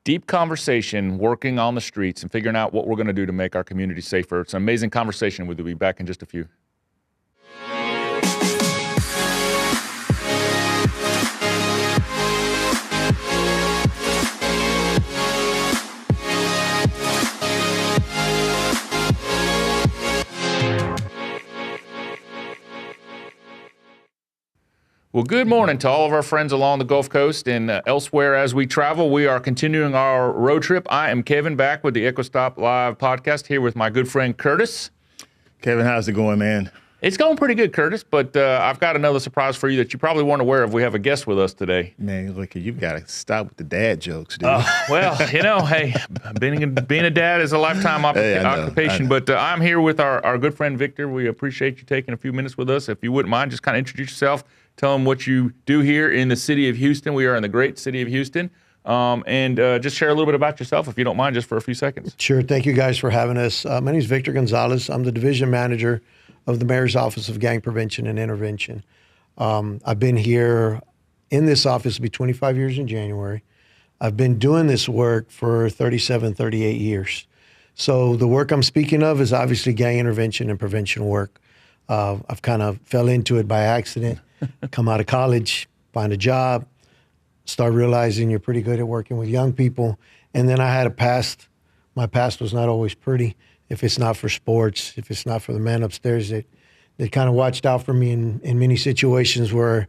deep conversation, working on the streets and figuring out what we're going to do to make our community safer. It's an amazing conversation. We'll be back in just a few. Well, good morning to all of our friends along the Gulf Coast and elsewhere as we travel. We are continuing our road trip. I am Kevin, back with the EquiStop Live podcast, here with my good friend Curtis. Kevin, how's it going, man? It's going pretty good, Curtis, but I've got another surprise for you that you probably weren't aware of. We have a guest with us today. Man, look, you've got to stop with the dad jokes, dude. Well, hey, being a dad is a lifetime occupation, but I'm here with our good friend Victor. We appreciate you taking a few minutes with us. If you wouldn't mind, just kind of introduce yourself. Tell them what you do here in the city of Houston. We are in the great city of Houston. And just share a little bit about yourself, if you don't mind, just for a few seconds. Sure. Thank you guys for having us. My name is Victor Gonzalez. I'm the division manager of the Mayor's Office of Gang Prevention and Intervention. I've been here in this office, it'll be 25 years in January. I've been doing this work for 37, 38 years. So the work I'm speaking of is obviously gang intervention and prevention work. I've kind of fell into it by accident. Come out of college, find a job, start realizing you're pretty good at working with young people. And then I had a past. My past was not always pretty. If it's not for sports, if it's not for the man upstairs that kind of watched out for me in many situations where,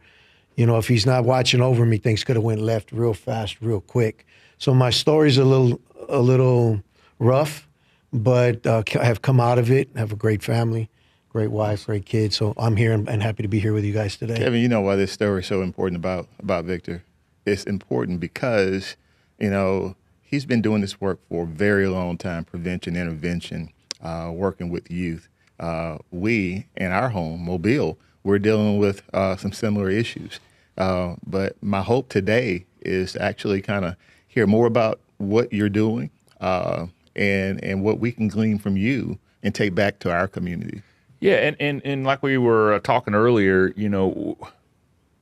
you know, if he's not watching over me, things could have went left real fast, real quick. So my story's a little rough, but I have come out of it. I have a great family. Great wife, great kids. So I'm here and happy to be here with you guys today. Kevin, you know why this story is so important about Victor? It's important because, you know, he's been doing this work for a very long time, prevention, intervention, working with youth. We, in our home, Mobile, we're dealing with some similar issues. But my hope today is to actually kind of hear more about what you're doing and what we can glean from you and take back to our community. Yeah, and like we were talking earlier, you know,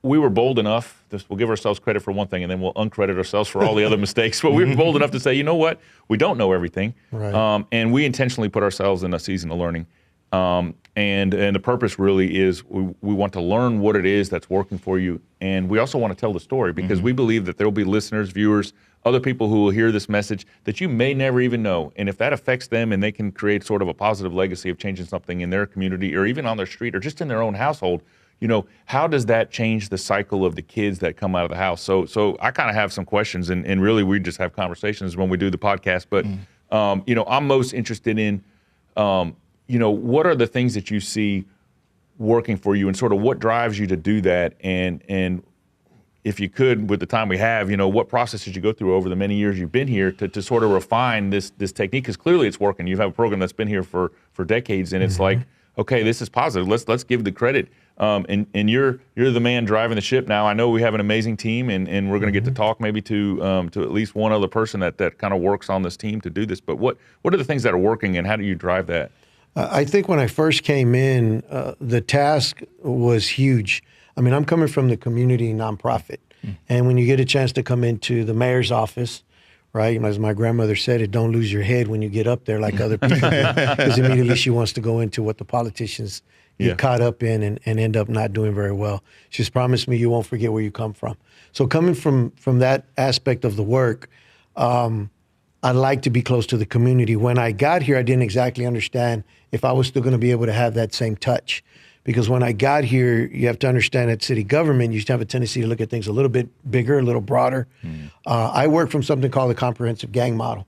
we were bold enough, we'll give ourselves credit for one thing and then we'll uncredit ourselves for all the other mistakes, but we were bold enough to say, you know what, we don't know everything. Right. And we intentionally put ourselves in a season of learning. And the purpose really is we want to learn what it is that's working for you. And we also want to tell the story because we believe that there will be listeners, viewers, other people who will hear this message that you may never even know. And if that affects them and they can create sort of a positive legacy of changing something in their community or even on their street or just in their own household, you know, how does that change the cycle of the kids that come out of the house? So I kind of have some questions and really we just have conversations when we do the podcast. But, you know, I'm most interested in, you know, what are the things that you see working for you and sort of what drives you to do that? And if you could, with the time we have, you know, what process did you go through over the many years you've been here to sort of refine this technique? Because clearly it's working. You have a program that's been here for decades, and it's like, okay, this is positive. Let's give the credit. And you're the man driving the ship now. I know we have an amazing team, and we're going to get to talk maybe to at least one other person that kind of works on this team to do this. But what are the things that are working, and how do you drive that? I think when I first came in, the task was huge. I mean, I'm coming from the community nonprofit. And when you get a chance to come into the mayor's office, right, as my grandmother said, it don't lose your head when you get up there like other people, because immediately she wants to go into what the politicians get caught up in and end up not doing very well. She's promised me you won't forget where you come from. So coming from that aspect of the work, I like to be close to the community. When I got here, I didn't exactly understand if I was still going to be able to have that same touch. Because when I got here, you have to understand that city government, you used to have a tendency to look at things a little bit bigger, a little broader. I work from something called the comprehensive gang model.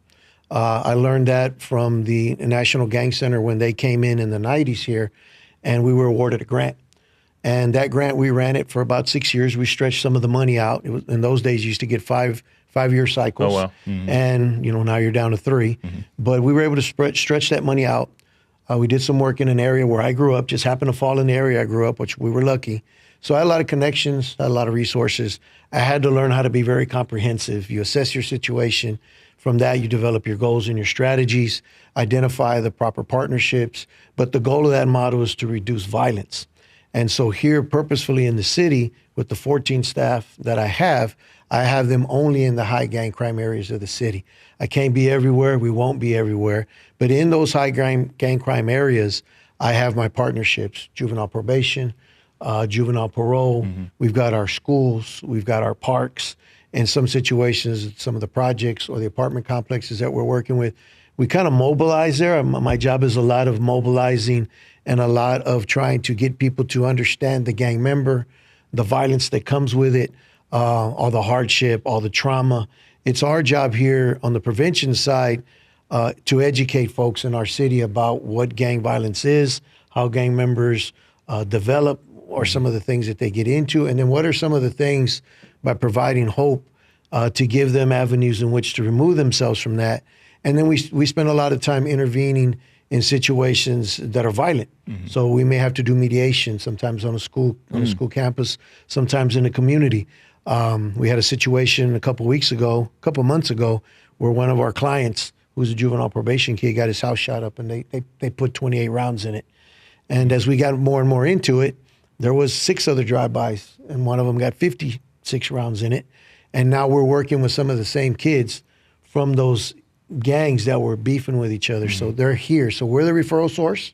I learned that from the National Gang Center when they came in the 90s here, and we were awarded a grant. And that grant, we ran it for about 6 years. We stretched some of the money out. It was, in those days, you used to get five-year cycles. Oh, wow. And, you know, now you're down to 3. But we were able to stretch that money out. We did some work in an area where I grew up, just happened to fall in the area I grew up, which we were lucky. So I had a lot of connections, I had a lot of resources. I had to learn how to be very comprehensive. You assess your situation. From that, you develop your goals and your strategies, identify the proper partnerships. But the goal of that model is to reduce violence. And so here, purposefully in the city, with the 14 staff that I have them only in the high gang crime areas of the city. I can't be everywhere. We won't be everywhere. But in those high gang crime areas, I have my partnerships, juvenile probation, juvenile parole. We've got our schools. We've got our parks. In some situations, some of the projects or the apartment complexes that we're working with, we kind of mobilize there. My job is a lot of mobilizing and a lot of trying to get people to understand the gang member, the violence that comes with it, all the hardship, all the trauma. It's our job here on the prevention side to educate folks in our city about what gang violence is, how gang members develop, or some of the things that they get into, and then what are some of the things by providing hope to give them avenues in which to remove themselves from that. And then we spend a lot of time intervening in situations that are violent. So we may have to do mediation sometimes on a school campus, sometimes in the community. We had a situation a couple months ago, where one of our clients, who's a juvenile probation kid, got his house shot up, and they put 28 rounds in it. And as we got more and more into it, there was 6 other drive-bys, and one of them got 56 rounds in it. And now we're working with some of the same kids from those gangs that were beefing with each other. So they're here. So we're the referral source.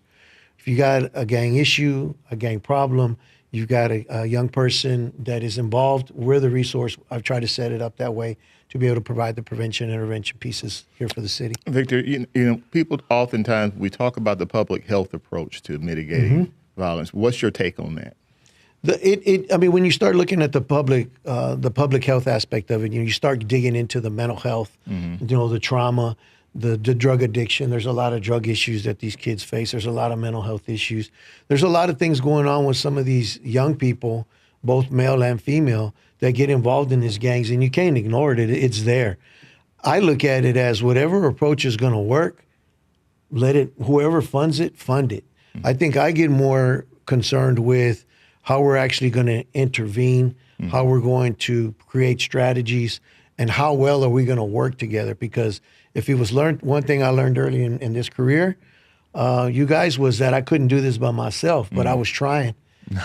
If you got a gang issue, a gang problem, you've got a young person that is involved, we're the resource. I've tried to set it up that way to be able to provide the prevention and intervention pieces here for the city. Victor, you know, people oftentimes, we talk about the public health approach to mitigating violence. What's your take on that? I mean, when you start looking at the public health aspect of it, you start digging into the mental health, the trauma, the drug addiction. There's a lot of drug issues that these kids face. There's a lot of mental health issues. There's a lot of things going on with some of these young people, both male and female, that get involved in these gangs, and you can't ignore it. It's there. I look at it as whatever approach is going to work, whoever funds it, fund it. I think I get more concerned with how we're actually going to intervene, how we're going to create strategies, and how well are we going to work together. Because if it was one thing I learned early in this career, you guys, was that I couldn't do this by myself, but I was trying.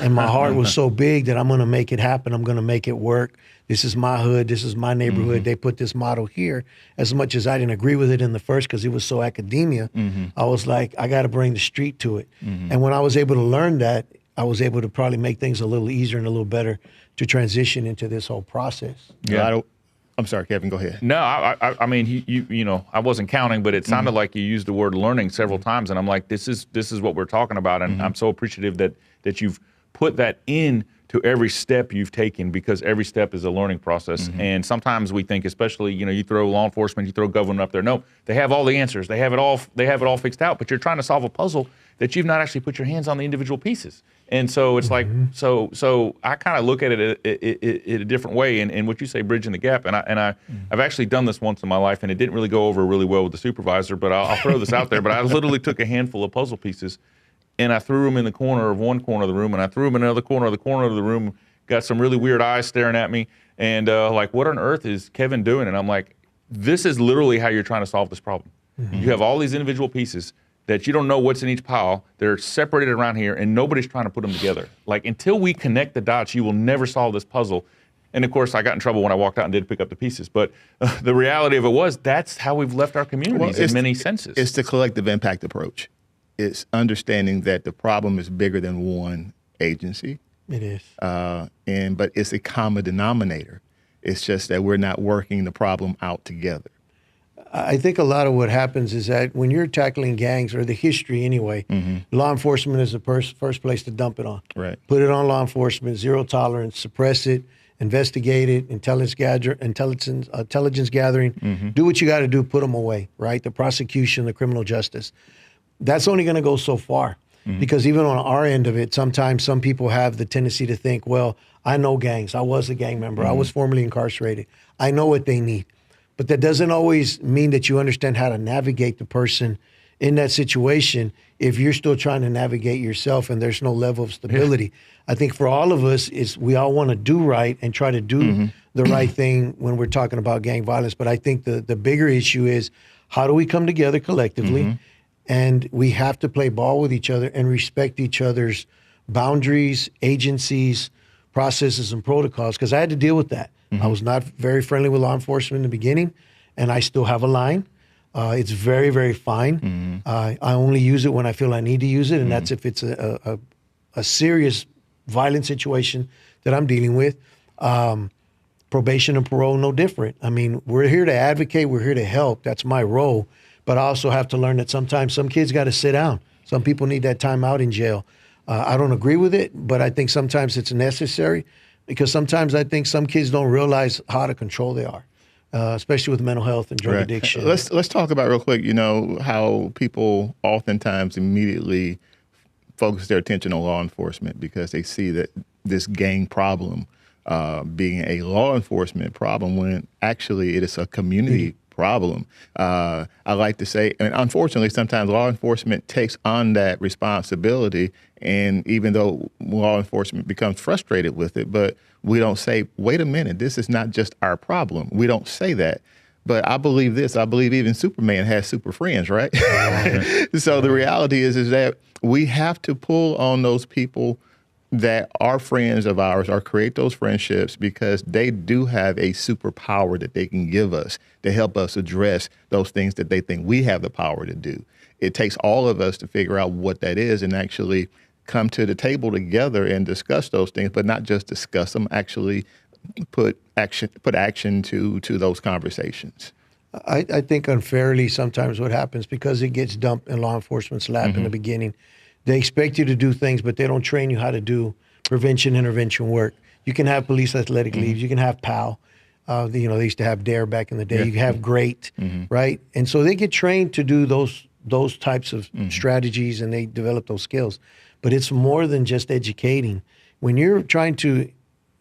And my heart was so big that I'm going to make it happen. I'm going to make it work. This is my hood. This is my neighborhood. They put this model here. As much as I didn't agree with it in the first because it was so academia, I was like, I got to bring the street to it. And when I was able to learn that, I was able to probably make things a little easier and a little better to transition into this whole process. Yeah. I'm sorry, Kevin, go ahead. No, I mean, you know, I wasn't counting, but it sounded like you used the word learning several times, and I'm like, this is what we're talking about, and I'm so appreciative that you've put that in to every step you've taken, because every step is a learning process. And sometimes we think, especially, you know, you throw law enforcement, you throw government up there. No, they have all the answers. They have it all fixed out, but you're trying to solve a puzzle that you've not actually put your hands on the individual pieces. And so it's like, so I kind of look at it a different way. And what you say, bridging the gap. And I've actually done this once in my life, and it didn't really go over really well with the supervisor, but I'll throw this out there. But I literally took a handful of puzzle pieces, and I threw them in the corner of one corner of the room, and I threw them in another corner of the room, got some really weird eyes staring at me, and like, what on earth is Kevin doing? And I'm like, this is literally how you're trying to solve this problem. You have all these individual pieces that you don't know what's in each pile. They're separated around here, and nobody's trying to put them together. Like, until we connect the dots, you will never solve this puzzle. And of course, I got in trouble when I walked out and did pick up the pieces. But the reality of it was, that's how we've left our communities in many senses. It's the collective impact approach. It's understanding that the problem is bigger than one agency. It is. But it's a common denominator. It's just that we're not working the problem out together. I think a lot of what happens is that when you're tackling gangs, or the history anyway, law enforcement is the first place to dump it on. Right. Put it on law enforcement, zero tolerance, suppress it, investigate it, intelligence gathering, do what you got to do, put them away, right? The prosecution, the criminal justice. That's only going to go so far, because even on our end of it, sometimes some people have the tendency to think, well, I know gangs. I was a gang member. I was formerly incarcerated. I know what they need. But that doesn't always mean that you understand how to navigate the person in that situation if you're still trying to navigate yourself and there's no level of stability. I think for all of us, we all want to do right and try to do the right thing when we're talking about gang violence. But I think the bigger issue is, how do we come together collectively? And we have to play ball with each other and respect each other's boundaries, agencies, processes, and protocols, because I had to deal with that. I was not very friendly with law enforcement in the beginning, and I still have a line. It's very, very fine. I only use it when I feel I need to use it, and that's if it's a serious violent situation that I'm dealing with. Probation and parole, no different. I mean, we're here to advocate. We're here to help. That's my role. But I also have to learn that sometimes some kids got to sit down. Some people need that time out in jail. I don't agree with it, but I think sometimes it's necessary, because sometimes I think some kids don't realize how out of control they are, especially with mental health and drug addiction. Let's talk about real quick, how people oftentimes immediately focus their attention on law enforcement because they see that this gang problem being a law enforcement problem when actually it is a community problem. I like to say, and unfortunately, sometimes law enforcement takes on that responsibility. And even though law enforcement becomes frustrated with it, but we don't say, wait a minute, this is not just our problem. We don't say that. But I believe this. I believe even Superman has super friends, right? So the reality is that we have to pull on those people that are friends of ours or create those friendships, because they do have a superpower that they can give us to help us address those things that they think we have the power to do. It takes all of us to figure out what that is and actually come to the table together and discuss those things, but not just discuss them, actually put action to those conversations. I think unfairly sometimes what happens, because it gets dumped in law enforcement's lap in the beginning, they expect you to do things, but they don't train you how to do prevention, intervention work. You can have police athletic leaves. You can have PAL. They used to have DARE back in the day. You can have GREAT, right? And so they get trained to do those types of strategies, and they develop those skills. But it's more than just educating. When you're trying to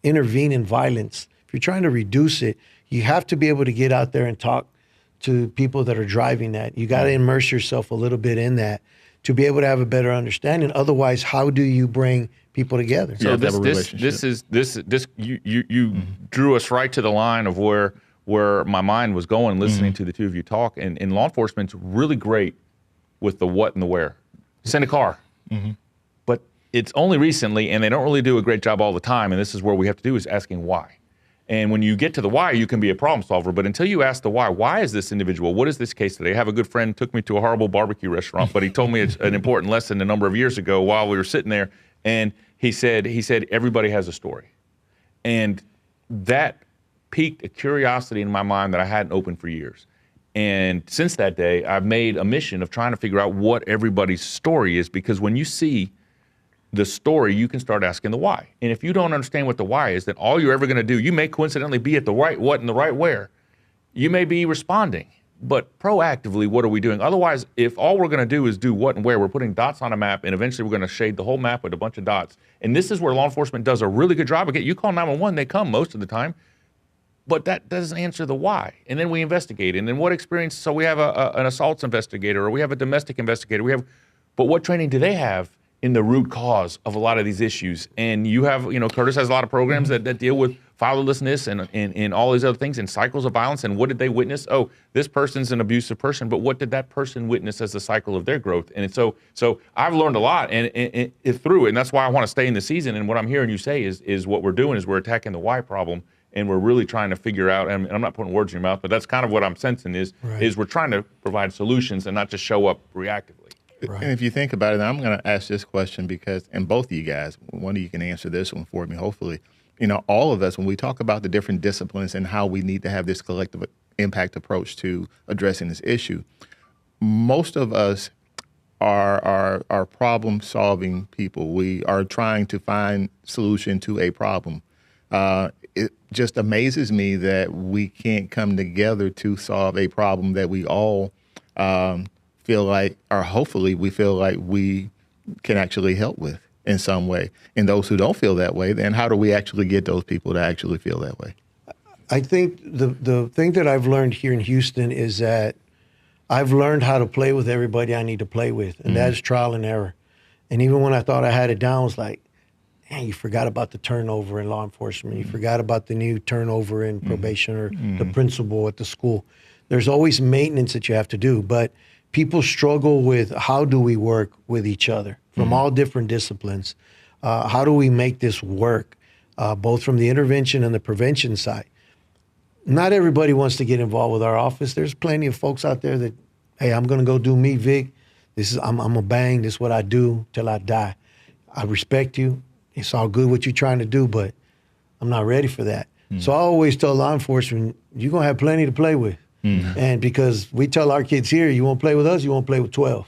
intervene in violence, if you're trying to reduce it, you have to be able to get out there and talk to people that are driving that. You got to immerse yourself a little bit in that to be able to have a better understanding. Otherwise, how do you bring people together? So you drew us right to the line of where my mind was going listening to the two of you talk. And law enforcement's really great with the what and the where. Send a car. But it's only recently, and they don't really do a great job all the time, and this is where we have to do, is asking why. And when you get to the why, you can be a problem solver. But until you ask the why is this individual? What is this case today? I have a good friend took me to a horrible barbecue restaurant, but he told me it's an important lesson a number of years ago while we were sitting there. And he said everybody has a story. And that piqued a curiosity in my mind that I hadn't opened for years. And since that day, I've made a mission of trying to figure out what everybody's story is, because when you see the story, you can start asking the why. And if you don't understand what the why is, then all you're ever going to do, you may coincidentally be at the right what and the right where. You may be responding, but proactively, what are we doing? Otherwise, if all we're going to do is do what and where, we're putting dots on a map, and eventually we're going to shade the whole map with a bunch of dots. And this is where law enforcement does a really good job. Again, you call 911, they come most of the time, but that doesn't answer the why. And then we investigate. And then what experience? So we have an assaults investigator, or we have a domestic investigator. But what training do they have in the root cause of a lot of these issues? And you have, Curtis has a lot of programs that deal with fatherlessness and all these other things and cycles of violence. And what did they witness? Oh, this person's an abusive person, but what did that person witness as the cycle of their growth? And so I've learned a lot and through it. And that's why I want to stay in the season. And what I'm hearing you say is what we're doing is we're attacking the why problem. And we're really trying to figure out, and I'm not putting words in your mouth, but that's kind of what I'm sensing is we're trying to provide solutions and not just show up reactively. Right. And if you think about it, I'm going to ask this question because, and both of you guys, one of you can answer this one for me, hopefully. All of us, when we talk about the different disciplines and how we need to have this collective impact approach to addressing this issue, most of us are problem-solving people. We are trying to find solution to a problem. It just amazes me that we can't come together to solve a problem that we all feel like, or hopefully we feel like we can actually help with in some way. And those who don't feel that way, then how do we actually get those people to actually feel that way? I think the thing that I've learned here in Houston is that I've learned how to play with everybody I need to play with, and that is trial and error. And even when I thought I had it down, I was like, man, you forgot about the turnover in law enforcement. You forgot about the new turnover in probation or the principal at the school. There's always maintenance that you have to do, but people struggle with how do we work with each other from all different disciplines. How do we make this work, both from the intervention and the prevention side? Not everybody wants to get involved with our office. There's plenty of folks out there that, hey, I'm going to go do me, Vic. I'm a bang. This is what I do till I die. I respect you. It's all good what you're trying to do, but I'm not ready for that. So I always tell law enforcement, you're going to have plenty to play with. And because we tell our kids here, you won't play with us, you won't play with 12.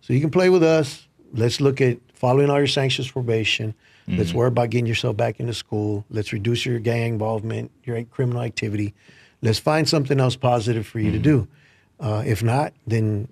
So you can play with us. Let's look at following all your sanctions probation. Let's worry about getting yourself back into school. Let's reduce your gang involvement, your criminal activity. Let's find something else positive for you to do. If not, then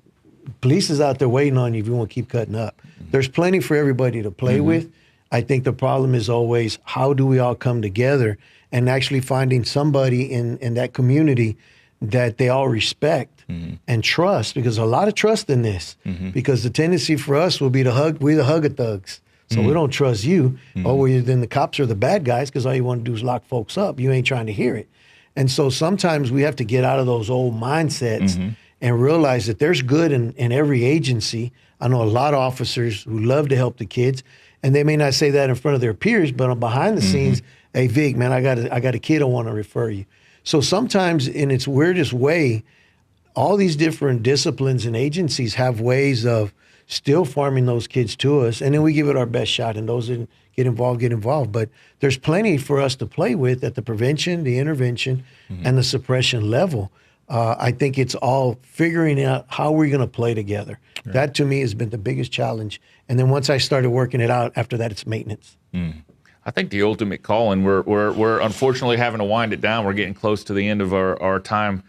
police is out there waiting on you if you want to keep cutting up. There's plenty for everybody to play with. I think the problem is always, how do we all come together and actually finding somebody in that community that they all respect and trust, because a lot of trust in this, because the tendency for us will be we're the hugger thugs. So we don't trust you. Then the cops are the bad guys because all you want to do is lock folks up. You ain't trying to hear it. And so sometimes we have to get out of those old mindsets and realize that there's good in every agency. I know a lot of officers who love to help the kids, and they may not say that in front of their peers, but on behind the scenes, hey, Vic, man, I got a kid I want to refer you. So sometimes in its weirdest way, all these different disciplines and agencies have ways of still farming those kids to us, and then we give it our best shot, and those that get involved. But there's plenty for us to play with at the prevention, the intervention, and the suppression level. I think it's all figuring out how we're going to play together. Right. That, to me, has been the biggest challenge. And then once I started working it out, after that, it's maintenance. I think the ultimate call, and we're unfortunately having to wind it down. We're getting close to the end of our time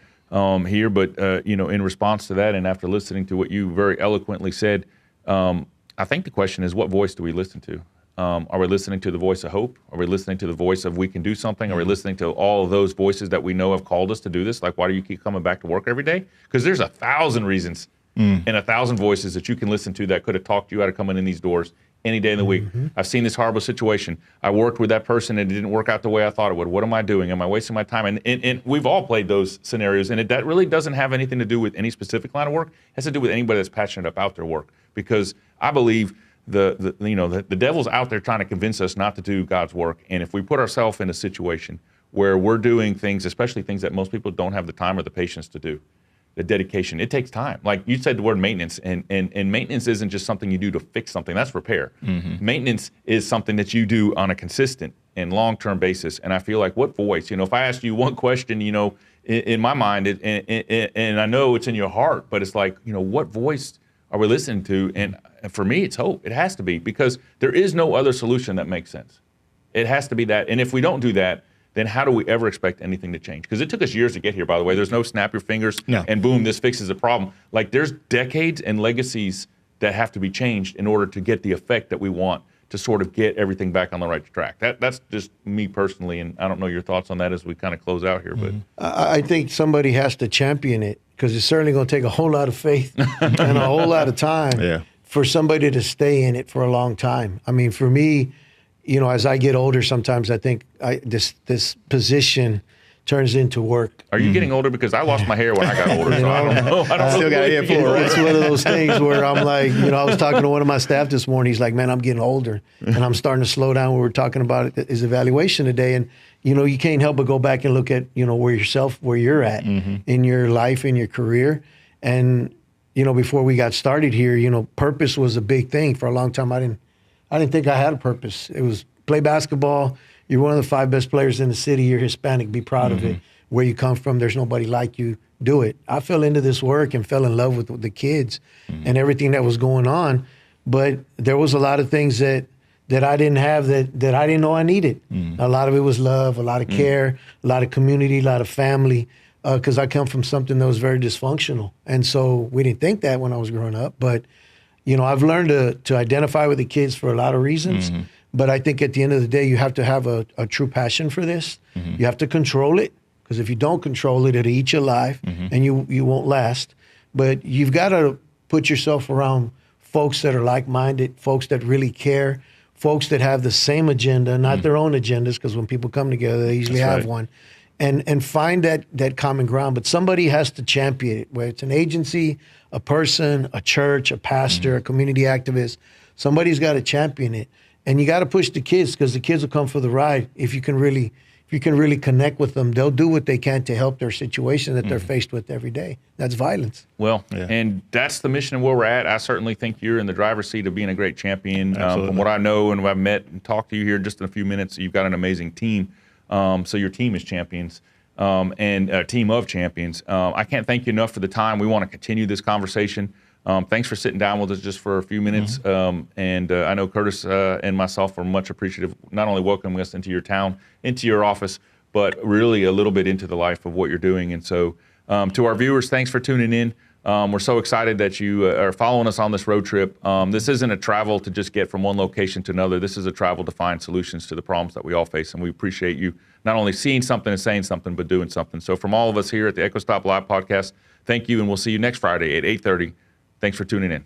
here, but in response to that, and after listening to what you very eloquently said, I think the question is, what voice do we listen to? Are we listening to the voice of hope? Are we listening to the voice of we can do something? Are we listening to all of those voices that we know have called us to do this? Like, why do you keep coming back to work every day? Because there's 1,000 reasons and 1,000 voices that you can listen to that could have talked you out of coming in these doors any day in the week. I've seen this horrible situation. I worked with that person and it didn't work out the way I thought it would. What am I doing? Am I wasting my time? And we've all played those scenarios, and that really doesn't have anything to do with any specific line of work. It has to do with anybody that's passionate about their work, because I believe the devil's out there trying to convince us not to do God's work. And if we put ourselves in a situation where we're doing things, especially things that most people don't have the time or the patience to do, the dedication, it takes time. Like you said, the word maintenance, and maintenance isn't just something you do to fix something. That's repair. Maintenance is something that you do on a consistent and long-term basis. And I feel like, what voice? If I asked you one question, in my mind, and I know it's in your heart, but it's like, what voice are we listening to? And for me, it's hope. It has to be, because there is no other solution that makes sense. It has to be that. And if we don't do that, then how do we ever expect anything to change? Because it took us years to get here, by the way. There's no snap your fingers and boom, this fixes the problem. Like, there's decades and legacies that have to be changed in order to get the effect that we want to sort of get everything back on the right track. That's just me personally, and I don't know your thoughts on that as we kind of close out here. But I think somebody has to champion it, because it's certainly going to take a whole lot of faith and a whole lot of time for somebody to stay in it for a long time. I mean, for me, as I get older, sometimes I think this position turns into work. Are you getting older? Because I lost my hair when I got older, so I don't know. I still got hair for it, right? It's one of those things where I'm like, I was talking to one of my staff this morning. He's like, man, I'm getting older, and I'm starting to slow down. We were talking about his evaluation today, and you can't help but go back and look at where you're at in your life, in your career, and before we got started here, purpose was a big thing for a long time. I didn't think I had a purpose. It was play basketball. You're one of the 5 best players in the city. You're Hispanic. Be proud of it. Where you come from, there's nobody like you. Do it. I fell into this work and fell in love with the kids and everything that was going on. But there was a lot of things that I didn't have that I didn't know I needed. A lot of it was love, a lot of care, a lot of community, a lot of family, because I come from something that was very dysfunctional. And so we didn't think that when I was growing up. But, I've learned to identify with the kids for a lot of reasons. But I think at the end of the day, you have to have a true passion for this. You have to control it, because if you don't control it, it'll eat you alive and you won't last. But you've got to put yourself around folks that are like-minded, folks that really care, folks that have the same agenda, not their own agendas, because when people come together, they usually have one. And find that common ground. But somebody has to champion it, whether it's an agency, a person, a church, a pastor, a community activist. Somebody's got to champion it. And you got to push the kids because the kids will come for the ride if you can really connect with them. They'll do what they can to help their situation that they're faced with every day. That's violence. Well, and that's the mission and where we're at. I certainly think you're in the driver's seat of being a great champion. From what I know and what I've met and talked to you here just in a few minutes, you've got an amazing team. So your team is champions. And a team of champions. I can't thank you enough for the time. We want to continue this conversation. Thanks for sitting down with us just for a few minutes. And I know Curtis and myself are much appreciative, not only welcoming us into your town, into your office, but really a little bit into the life of what you're doing. And so to our viewers, thanks for tuning in. We're so excited that you are following us on this road trip. This isn't a travel to just get from one location to another. This is a travel to find solutions to the problems that we all face. And we appreciate you not only seeing something and saying something, but doing something. So from all of us here at the EchoStop Live podcast, thank you. And we'll see you next Friday at 8:30. Thanks for tuning in.